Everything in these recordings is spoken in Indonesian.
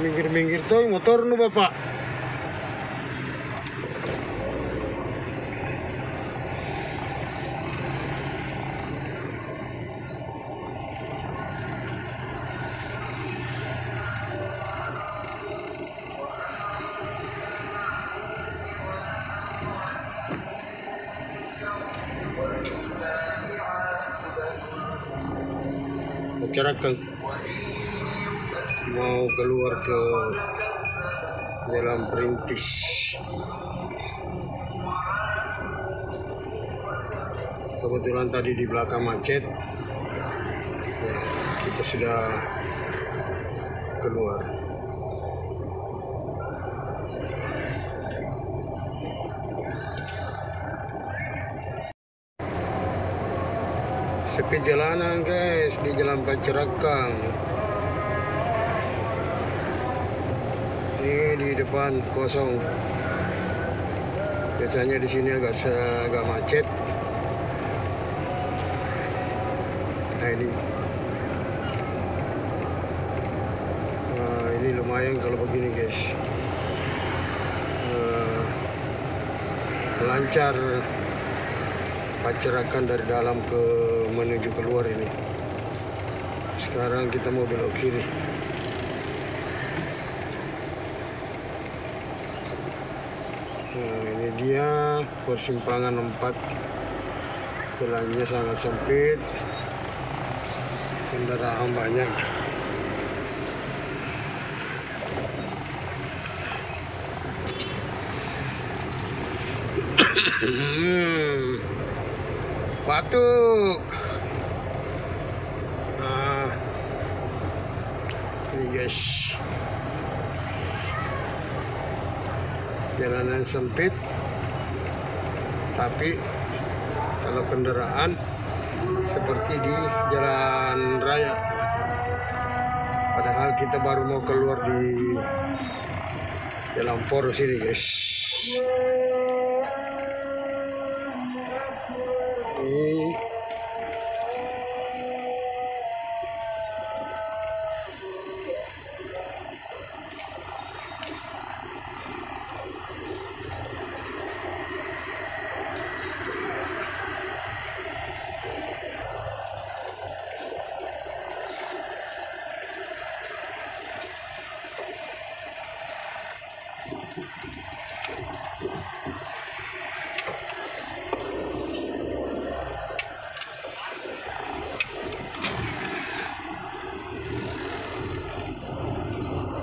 minggir-minggir tuh motor nu bapak. Masyarakat mau keluar ke Jalan Perintis. Kebetulan tadi di belakang macet, ya, kita sudah keluar. Sepi jalanan guys di Jalan Pacerakang. Ini di depan kosong. Biasanya di sini agak macet. Nah ini lumayan kalau begini guys. Lancar Pacerakang dari dalam ke menuju keluar ini. Sekarang kita mau belok kiri. Nah ini dia persimpangan 4. Jalannya sangat sempit, kendaraan banyak. Batuk. Nah, ini guys, jalanan sempit, tapi kalau kendaraan seperti di jalan raya. Padahal kita baru mau keluar di jalan poros ini guys.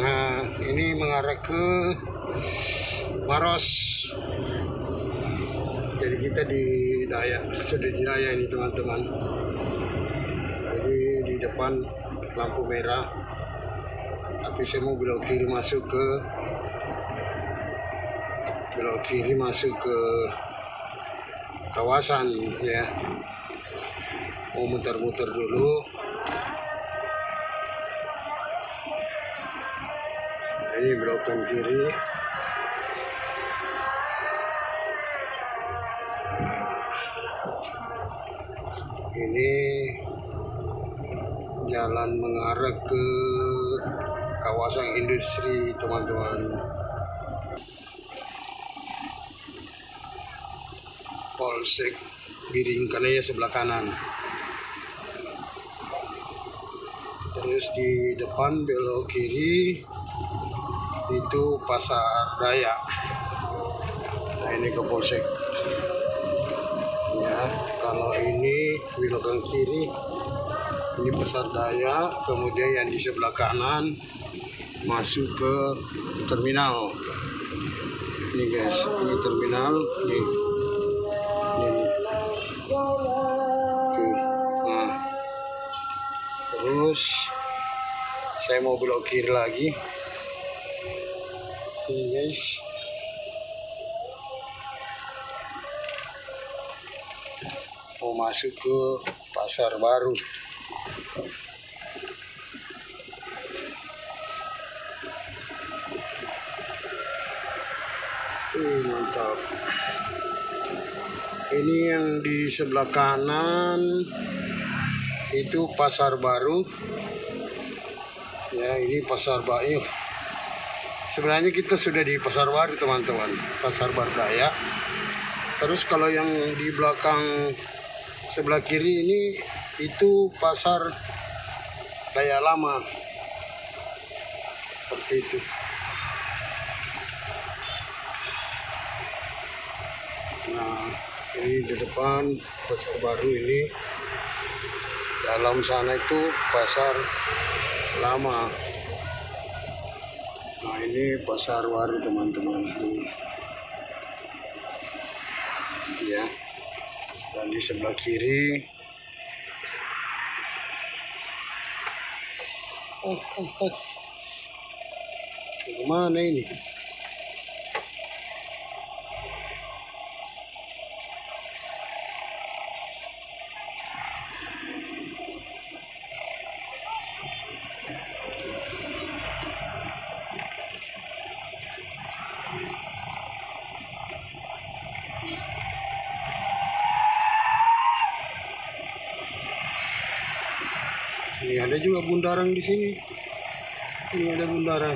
Nah, ini mengarah ke Maros. Jadi kita di sudah di Daya ini teman-teman. Jadi di depan lampu merah, tapi saya mau belok kiri masuk ke kawasan ya. Mau muter-muter dulu. Nah, ini belokan kiri. Ini jalan mengarah ke kawasan industri teman-teman. Polsek Biringkanaya sebelah kanan. Terus di depan belok kiri itu Pasar Daya. Nah ini ke Polsek. Ya, kalau ini belokan kiri, ini Pasar Daya. Kemudian yang di sebelah kanan masuk ke terminal. Ini guys, ini terminal. Ini. Nah, terus saya mau belok kiri lagi. Ini guys. Mau masuk ke Pasar Baru. Mantap. Ini yang di sebelah kanan itu Pasar Baru. Ya, ini Pasar Baru. Sebenarnya kita sudah di Pasar Baru teman-teman, Pasar Baru Dayak. Terus kalau yang di belakang sebelah kiri ini itu Pasar Dayak Lama, seperti itu. Nah, ini di depan Pasar Baru ini, dalam sana itu Pasar Lama. Nah, ini Pasar Baru teman-teman, ya. Dan di sebelah kiri, kemana ini? Ini ada juga bundaran di sini. Ini ada bundaran.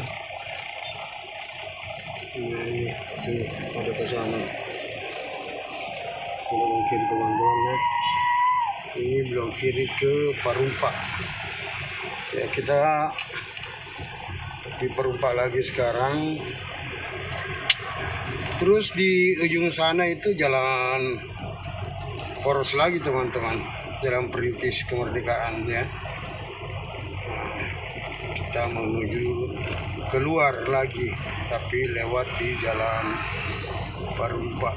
Nah, ini tuh ada ke sana. Belok kiri teman-teman ya. Ini belok kiri ke Parumpa. Ya, kita di Parumpa lagi sekarang. Terus di ujung sana itu jalan poros lagi teman-teman, jalan perintis kemerdekaan ya. Nah, kita menuju keluar lagi, tapi lewat di jalan Parumpa.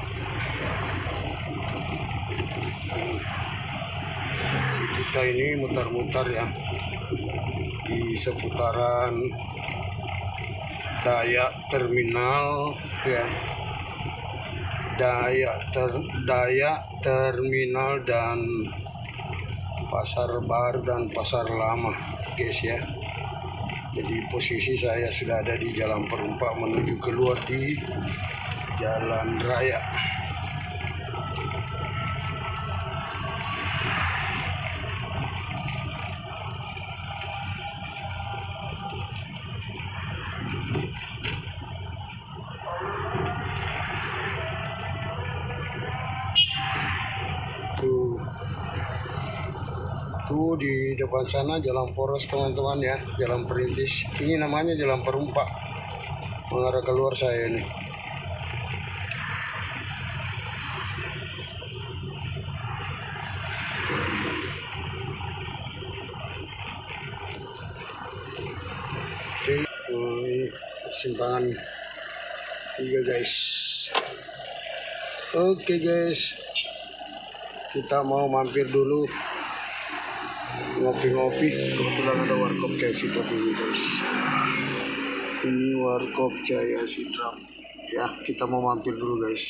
Kita ini mutar-mutar ya di seputaran Dayak Terminal ya. Dayak Terminal dan Pasar Baru dan Pasar Lama guys ya. Jadi posisi saya sudah ada di Jalan Parumpa menuju keluar di Jalan Raya. Tuh di depan sana jalan poros teman-teman ya, jalan perintis. Ini namanya Jalan Parumpa, mengarah keluar saya ini. Oke, ini persimpangan 3 guys. Oke guys, kita mau mampir dulu ngopi-ngopi. Kebetulan ada warkop Jaya Sidrap ini guys. Ini warkop Jaya Sidrap ya, kita mau mampir dulu guys.